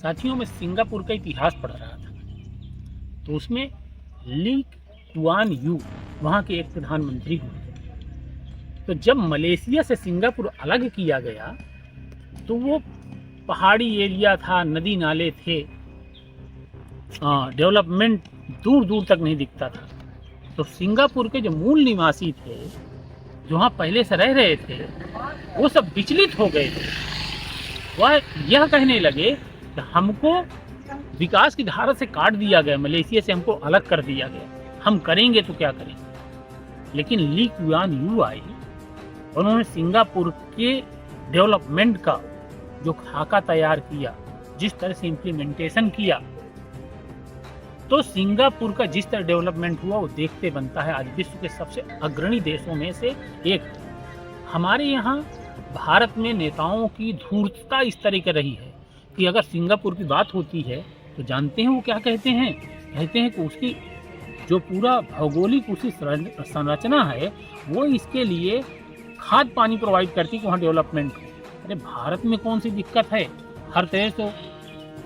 साथियों, मैं सिंगापुर का इतिहास पढ़ रहा था तो उसमें ली कुआन यू वहाँ के एक प्रधानमंत्री हुए। तो जब मलेशिया से सिंगापुर अलग किया गया तो वो पहाड़ी एरिया था, नदी नाले थे, डेवलपमेंट दूर दूर तक नहीं दिखता था। तो सिंगापुर के जो मूल निवासी थे, जो वहाँ पहले से रह रहे थे, वो सब विचलित हो गए थे। वह यह कहने लगे कि हमको विकास की धारा से काट दिया गया, मलेशिया से हमको अलग कर दिया गया, हम करेंगे तो क्या करेंगे। लेकिन ली कुआन यू आई, उन्होंने सिंगापुर के डेवलपमेंट का जो खाका तैयार किया, जिस तरह से इम्प्लीमेंटेशन किया, तो सिंगापुर का जिस तरह डेवलपमेंट हुआ वो देखते बनता है। आज विश्व के सबसे अग्रणी देशों में से एक। हमारे यहाँ भारत में नेताओं की धूर्तता इस तरह की रही है कि अगर सिंगापुर की बात होती है तो जानते हैं वो क्या कहते हैं कि उसकी जो पूरा भौगोलिक उसकी संरचना है वो इसके लिए खाद पानी प्रोवाइड करती है कि वहाँ डेवलपमेंट हो। अरे भारत में कौन सी दिक्कत है? हर तरह से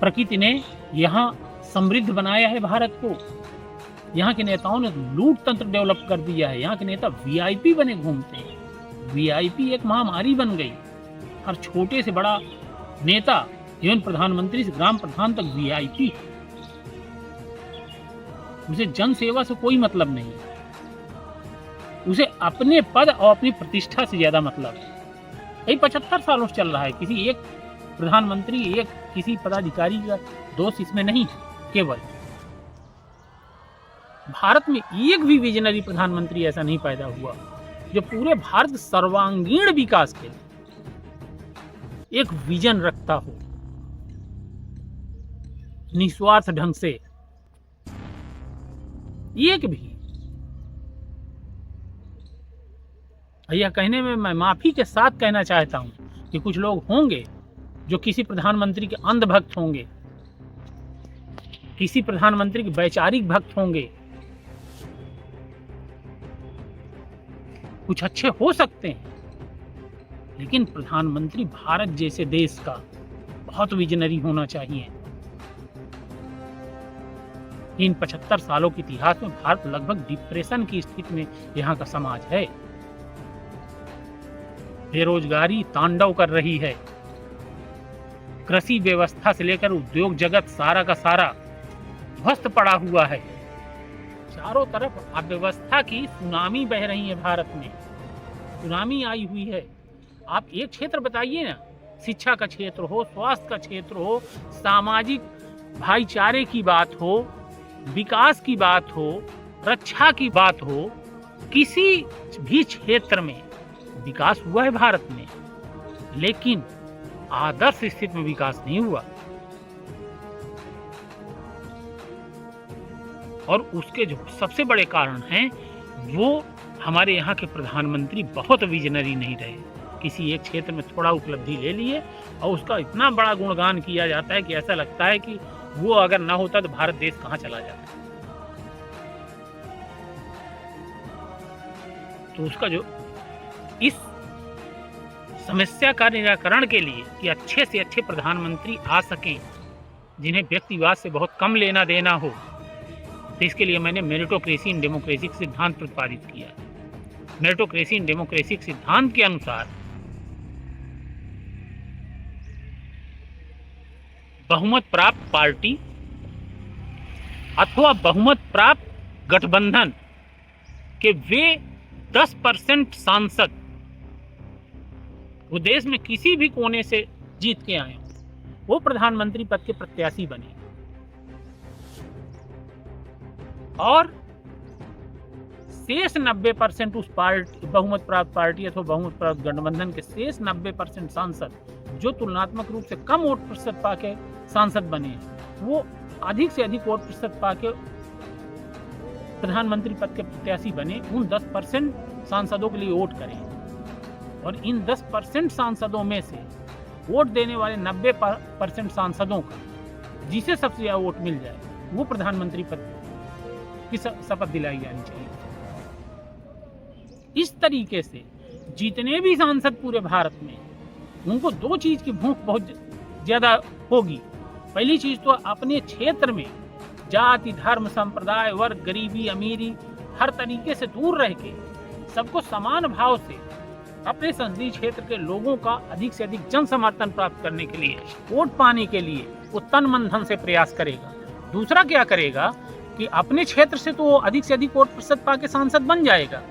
प्रकृति ने यहाँ समृद्ध बनाया है भारत को। यहाँ के नेताओं ने लूट तंत्र डेवलप कर दिया है। यहाँ के नेता वीआईपी बने घूमते हैं। वीआईपी एक महामारी बन गई। हर छोटे से बड़ा नेता, इवन प्रधानमंत्री से ग्राम प्रधान तक वीआईपी। उसे जन सेवा से कोई मतलब नहीं, उसे अपने पद और अपनी प्रतिष्ठा से ज्यादा मतलब है। यही 75 सालों से चल रहा है। किसी एक प्रधानमंत्री, एक किसी पदाधिकारी का दोष इसमें नहीं। केवल भारत में एक भी विजनरी प्रधानमंत्री ऐसा नहीं पैदा हुआ जो पूरे भारत सर्वांगीण विकास के एक विजन रखता हो, निस्वार्थ ढंग से। एक भी। यह कहने में मैं माफी के साथ कहना चाहता हूं कि कुछ लोग होंगे जो किसी प्रधानमंत्री के अंधभक्त होंगे, किसी प्रधानमंत्री के वैचारिक भक्त होंगे। कुछ अच्छे हो सकते हैं, लेकिन प्रधानमंत्री भारत जैसे देश का बहुत विजनरी होना चाहिए। इन 75 सालों के इतिहास में भारत लगभग डिप्रेशन की स्थिति में यहाँ का समाज है। बेरोजगारी तांडव कर रही है। कृषि व्यवस्था से लेकर उद्योग जगत सारा का सारा ध्वस्त पड़ा हुआ है। चारों तरफ अव्यवस्था की सुनामी बह रही है। भारत में सुनामी आई हुई है। आप एक क्षेत्र बताइए ना, शिक्षा का क्षेत्र हो, स्वास्थ्य का क्षेत्र हो, सामाजिक भाईचारे की बात हो, विकास की बात हो, रक्षा की बात हो, किसी भी क्षेत्र में विकास हुआ है भारत में, लेकिन आदर्श स्थिति में विकास नहीं हुआ। और उसके जो सबसे बड़े कारण हैं वो हमारे यहाँ के प्रधानमंत्री बहुत विजनरी नहीं रहे। किसी एक क्षेत्र में थोड़ा उपलब्धि ले लिए और उसका इतना बड़ा गुणगान किया जाता है कि ऐसा लगता है कि वो अगर ना होता तो भारत देश कहाँ चला जाता। तो उसका जो इस समस्या का निराकरण के लिए कि अच्छे से अच्छे प्रधानमंत्री आ सकें, जिन्हें व्यक्तिवाद से बहुत कम लेना देना हो, तो इसके लिए मैंने मेरिटोक्रेसी इन डेमोक्रेसी सिद्धांत प्रतिपादित किया। मेरिटोक्रेसी इन डेमोक्रेसी सिद्धांत के अनुसार बहुमत प्राप्त पार्टी अथवा बहुमत प्राप्त गठबंधन के वे 10% सांसद वो देश में किसी भी कोने से जीत के आए, वो प्रधानमंत्री पद के प्रत्याशी बने। और शेष 90% उस पार्टी, बहुमत प्राप्त पार्टी अथवा बहुमत प्राप्त गठबंधन के शेष 90% सांसद जो तुलनात्मक रूप से कम वोट प्रतिशत पाके सांसद बने, वो अधिक से अधिक वोट प्रतिशत पाके प्रधानमंत्री पद के प्रत्याशी बने। उन 10% सांसदों के लिए वोट करें और इन 10% सांसदों में से वोट देने वाले 90% सांसदों का जिसे सबसे ज्यादा वोट मिल जाए वो प्रधानमंत्री पद की शपथ दिलाई जानी चाहिए। इस तरीके से जितने भी सांसद पूरे भारत में, उनको दो चीज की भूख बहुत ज्यादा होगी। पहली चीज तो अपने क्षेत्र में जाति, धर्म, संप्रदाय, वर्ग, गरीबी, अमीरी हर तरीके से दूर रह के सबको समान भाव से अपने संसदीय क्षेत्र के लोगों का अधिक से अधिक जन समर्थन प्राप्त करने के लिए, वोट पाने के लिए वो तन मन धन से प्रयास करेगा। दूसरा क्या करेगा कि अपने क्षेत्र से तो वो अधिक से अधिक वोट प्रतिशत पाके सांसद बन जाएगा,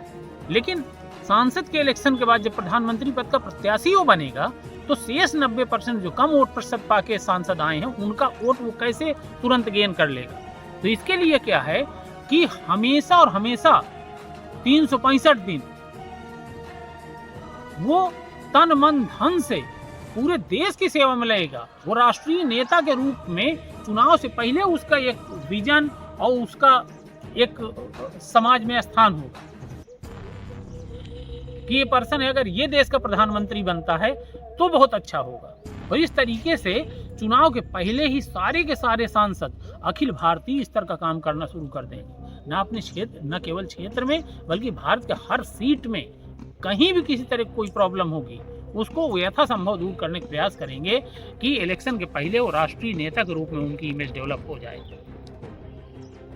लेकिन सांसद के इलेक्शन के बाद जब प्रधानमंत्री पद का प्रत्याशी वो बनेगा तो शेष 90% जो कम वोट प्रतिशत पाके सांसद आए हैं उनका वोट वो कैसे तुरंत गेन कर लेगा। तो इसके लिए क्या है कि हमेशा और हमेशा 365 दिन वो तन मन धन से पूरे देश की सेवा में लगेगा। वो राष्ट्रीय नेता के रूप में चुनाव से पहले उसका एक विजन और उसका एक समाज में स्थान होगा कि ये पर्सन अगर ये देश का प्रधानमंत्री बनता है तो बहुत अच्छा होगा। और इस तरीके से चुनाव के पहले ही सारे के सारे सांसद अखिल भारतीय स्तर का काम करना शुरू कर देंगे, न अपने क्षेत्र, न केवल क्षेत्र में बल्कि भारत के हर सीट में कहीं भी किसी तरह कोई प्रॉब्लम होगी उसको यथासंभव दूर करने का प्रयास करेंगे कि इलेक्शन के पहले वो राष्ट्रीय नेता के रूप में उनकी इमेज डेवलप हो जाए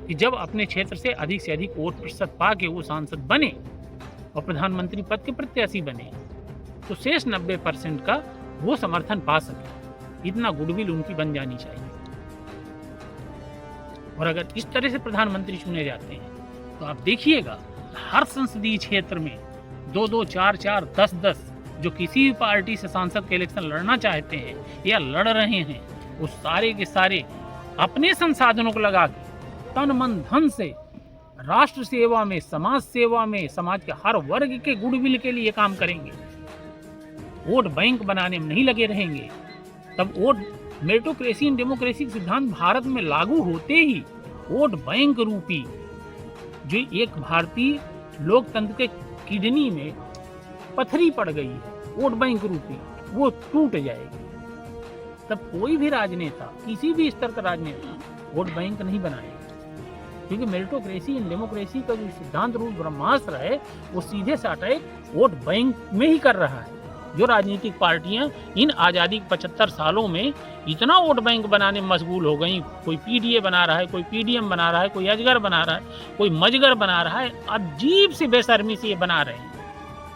कि जब अपने क्षेत्र से अधिक वोट प्रतिशत पा के वो सांसद बने और प्रधानमंत्री पद के प्रत्याशी बने तो शेष 90% का वो समर्थन पा सके। इतना गुडविल उनकी बन जानी चाहिए। और अगर इस तरह से प्रधानमंत्री चुने जाते हैं तो आप देखिएगा हर संसदीय क्षेत्र में 2-2, 4-4, 10-10 जो किसी भी पार्टी से सांसद के इलेक्शन लड़ना चाहते हैं या लड़ रहे हैं वो सारे के सारे अपने संसाधनों को लगा के तन मन धन से राष्ट्र सेवा में, समाज सेवा में, समाज के हर वर्ग के गुडविल के लिए काम करेंगे। वोट बैंक बनाने में नहीं लगे रहेंगे। तब वोट मेरिटोक्रेसी एंड डेमोक्रेसी सिद्धांत भारत में लागू होते ही वोट बैंक रूपी जो एक भारतीय लोकतंत्र के किडनी में पथरी पड़ गई है, वोट बैंक रूपी, वो टूट जाएगी। तब कोई भी राजनेता, किसी भी स्तर का राजनेता वोट बैंक नहीं बनाएगा, क्योंकि मेरिटोक्रेसी एंड डेमोक्रेसी का जो सिद्धांत रूप ब्रह्मास्त्र है वो सीधे से अटैक वोट बैंक में ही कर रहा है। जो राजनीतिक पार्टियां इन आज़ादी के 75 सालों में इतना वोट बैंक बनाने में मशगूल हो गई, कोई पीडीए बना रहा है, कोई पीडीएम बना रहा है, कोई अजगर बना रहा है, कोई मजगर बना रहा है, अजीब सी बेशर्मी से ये बना रहे हैं।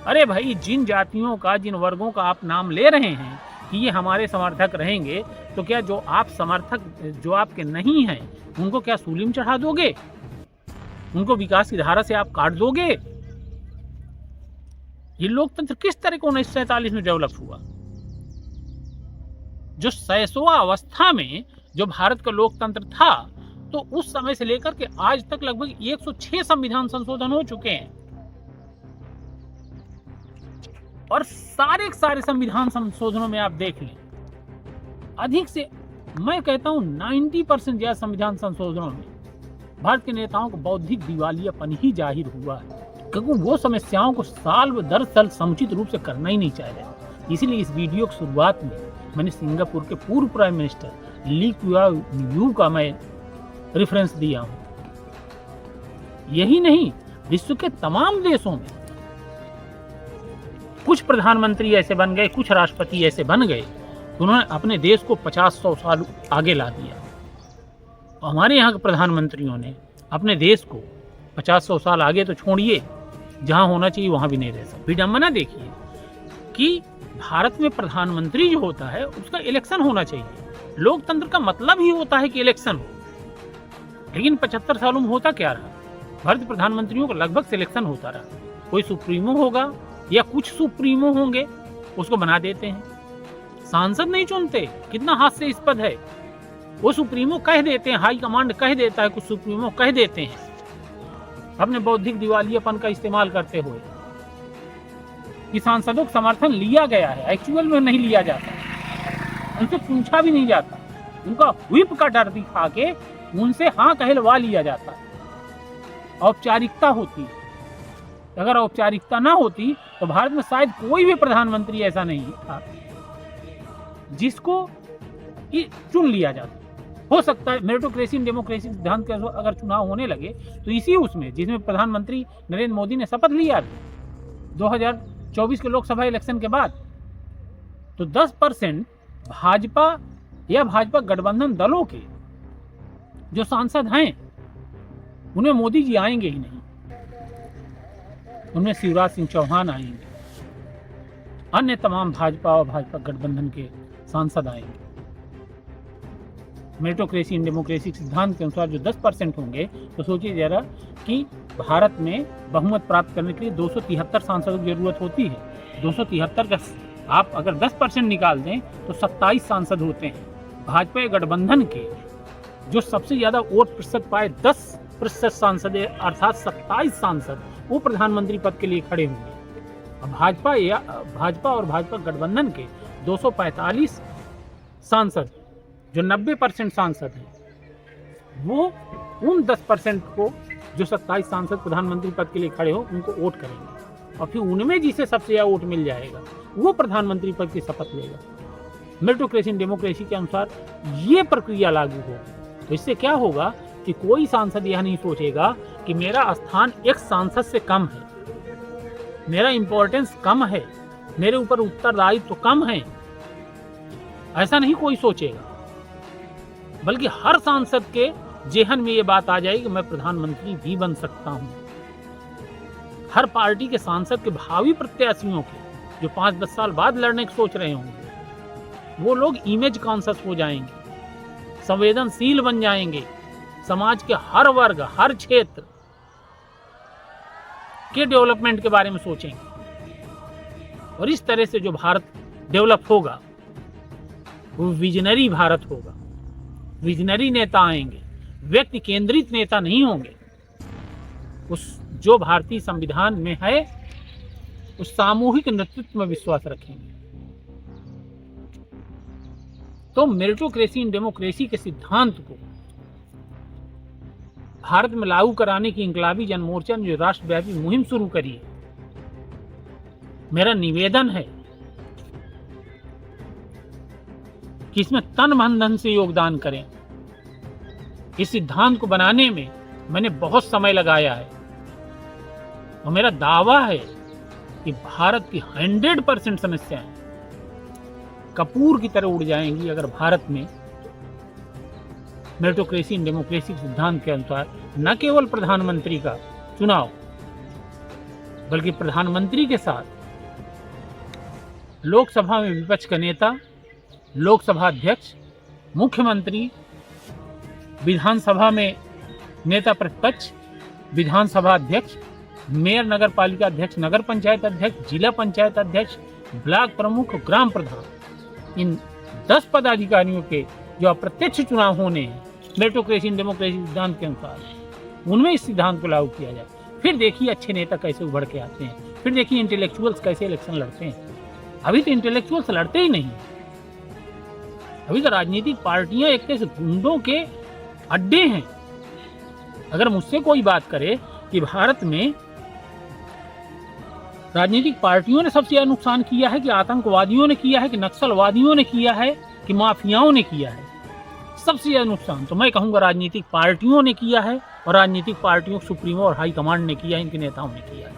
अरे भाई, जिन जातियों का, जिन वर्गों का आप नाम ले रहे हैं कि ये हमारे समर्थक रहेंगे, तो क्या जो आप समर्थक जो आपके नहीं हैं उनको क्या सूलीम चढ़ा दोगे? उनको विकास की धारा से आप काट दोगे? ये लोकतंत्र किस तरह को 1947 में डेवलप हुआ? जो 100वां अवस्था में जो भारत का लोकतंत्र था, तो उस समय से लेकर के आज तक लगभग 106 संविधान संशोधन हो चुके हैं और सारे संविधान संशोधनों में आप देख लें, अधिक से मैं कहता हूं 90% ज्यादा संविधान संशोधनों में भारत के नेताओं को बौद्धिक दिवालियापन ही जाहिर हुआ है, क्योंकि वो समस्याओं को साल दर साल समुचित रूप से करना ही नहीं चाह रहे। इसीलिए इस वीडियो की शुरुआत में मैंने सिंगापुर के पूर्व prime minister Lee Kuan Yew का मैं रेफरेंस दिया हूं। यही नहीं, विश्व के तमाम देशों में कुछ प्रधानमंत्री ऐसे बन गए, कुछ राष्ट्रपति ऐसे बन गए, उन्होंने अपने देश को 50-100 साल आगे ला दिया। हमारे यहाँ के प्रधानमंत्रियों ने अपने देश को 50-100 साल आगे तो छोड़िए, जहाँ होना चाहिए वहाँ भी नहीं रह सकते। विडंबना देखिए कि भारत में प्रधानमंत्री जो होता है उसका इलेक्शन होना चाहिए। लोकतंत्र का मतलब ही होता है कि इलेक्शन हो, लेकिन 75 सालों में होता क्या रहा? भारतीय प्रधानमंत्रियों का लगभग सिलेक्शन होता रहा। कोई सुप्रीमो होगा या कुछ सुप्रीमो होंगे, उसको बना देते हैं। सांसद नहीं चुनते, कितना हास्यास्पद है। वो सुप्रीमो कह देते हैं, हाई कमांड कह देता है, कुछ सुप्रीमो कह देते हैं अपने बौद्धिक दिवालियापन का इस्तेमाल करते हुए कि सांसदों का समर्थन लिया गया है, एक्चुअल में नहीं लिया जाता, उनसे पूछा भी नहीं जाता, उनका व्हिप का डर दिखा के उनसे हाँ कहलवा लिया जाता है। औपचारिकता होती है। अगर औपचारिकता ना होती तो भारत में शायद कोई भी प्रधानमंत्री ऐसा नहीं था जिसको चुन लिया जाता। हो सकता है मेरिटोक्रेसी एंड डेमोक्रेसी सिद्धांत के अगर चुनाव होने लगे तो इसी उसमें जिसमें प्रधानमंत्री नरेंद्र मोदी ने शपथ लिया 2024 के लोकसभा इलेक्शन के बाद, तो 10% भाजपा या भाजपा गठबंधन दलों के जो सांसद हैं उनमें मोदी जी आएंगे ही नहीं, उनमें शिवराज सिंह चौहान आएंगे, अन्य तमाम भाजपा और भाजपा गठबंधन के सांसद आएंगे। मेरिटोक्रेसी इन डेमोक्रेसी सिद्धांत के अनुसार जो 10% होंगे, तो सोचिए जरा कि भारत में बहुमत प्राप्त करने के लिए 273 सांसदों की जरूरत होती है। 273 का आप अगर 10% निकाल दें तो 27 सांसद होते हैं। भाजपा गठबंधन के जो सबसे ज्यादा वोट प्रतिशत पाए 10% सांसद अर्थात 27 सांसद वो प्रधानमंत्री पद के लिए खड़े होंगे। भाजपा और भाजपा गठबंधन के 245 सांसद जो 90% सांसद हैं वो उन 10% को जो 27 सांसद प्रधानमंत्री पद के लिए खड़े हो उनको वोट करेंगे और फिर उनमें जिसे सबसे ज्यादा वोट मिल जाएगा वो प्रधानमंत्री पद की शपथ लेगा। मेरिटोक्रेसी डेमोक्रेसी के अनुसार ये प्रक्रिया लागू होगी। तो इससे क्या होगा कि कोई सांसद यह नहीं सोचेगा कि मेरा स्थान एक सांसद से कम है, मेरा इंपॉर्टेंस कम है, मेरे ऊपर उत्तरदायित्व तो कम है, ऐसा नहीं कोई सोचेगा। बल्कि हर सांसद के जेहन में ये बात आ जाएगी कि मैं प्रधानमंत्री भी बन सकता हूं। हर पार्टी के सांसद के भावी प्रत्याशियों के जो 5-10 साल बाद लड़ने की सोच रहे होंगे वो लोग इमेज कॉन्शियस हो जाएंगे, संवेदनशील बन जाएंगे, समाज के हर वर्ग हर क्षेत्र के डेवलपमेंट के बारे में सोचेंगे। और इस तरह से जो भारत डेवलप होगा वो विजनरी भारत होगा। विजनरी नेता आएंगे, व्यक्ति केंद्रित नेता नहीं होंगे। उस जो भारतीय संविधान में है उस सामूहिक नेतृत्व में विश्वास रखेंगे। तो मेरिटोक्रेसी इन डेमोक्रेसी के सिद्धांत को भारत में लागू कराने की इंकलाबी जन मोर्चा ने जो राष्ट्रव्यापी मुहिम शुरू करी है, मेरा निवेदन है कि इसमें तन मन धन से योगदान करें। इस सिद्धांत को बनाने में मैंने बहुत समय लगाया है और मेरा दावा है कि भारत की 100% समस्याएं कपूर की तरह उड़ जाएंगी अगर भारत में मेरिटोक्रेसी इन डेमोक्रेसी के सिद्धांत के अनुसार न केवल प्रधानमंत्री का चुनाव बल्कि प्रधानमंत्री के साथ लोकसभा में विपक्ष का नेता, लोकसभा अध्यक्ष, मुख्यमंत्री, विधानसभा में नेता प्रतिपक्ष, विधानसभा अध्यक्ष, मेयर, नगर पालिका अध्यक्ष, नगर पंचायत अध्यक्ष, जिला पंचायत अध्यक्ष, ब्लॉक प्रमुख, ग्राम प्रधान, इन 10 पदाधिकारियों के जो अप्रत्यक्ष चुनाव होने हैं मेरिटोक्रेसी इन डेमोक्रेसी सिद्धांत के अनुसार, उनमें इस सिद्धांत को लागू किया जाए। फिर देखिए अच्छे नेता कैसे उभर के आते हैं, फिर देखिए इंटेलेक्चुअल्स कैसे इलेक्शन लड़ते हैं। अभी तो इंटेलेक्चुअल्स लड़ते ही नहीं, अभी तो राजनीतिक पार्टियां एक तरह से गुंडों के अड्डे हैं। अगर मुझसे कोई बात करे कि भारत में राजनीतिक पार्टियों ने सबसे ज्यादा नुकसान किया है कि आतंकवादियों ने किया है कि नक्सलवादियों ने किया है कि माफियाओं ने किया है, सबसे ज्यादा नुकसान तो मैं कहूंगा राजनीतिक पार्टियों ने किया है और राजनीतिक पार्टियों सुप्रीमो और हाई कमांड ने किया है, इनके नेताओं ने किया है।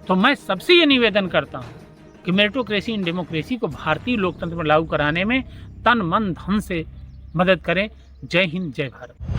तो मैं सबसे ये निवेदन करता हूं कि मेरिटोक्रेसी इन डेमोक्रेसी को भारतीय लोकतंत्र में लागू कराने में तन मन धन से मदद करें। जय हिंद, जय भारत।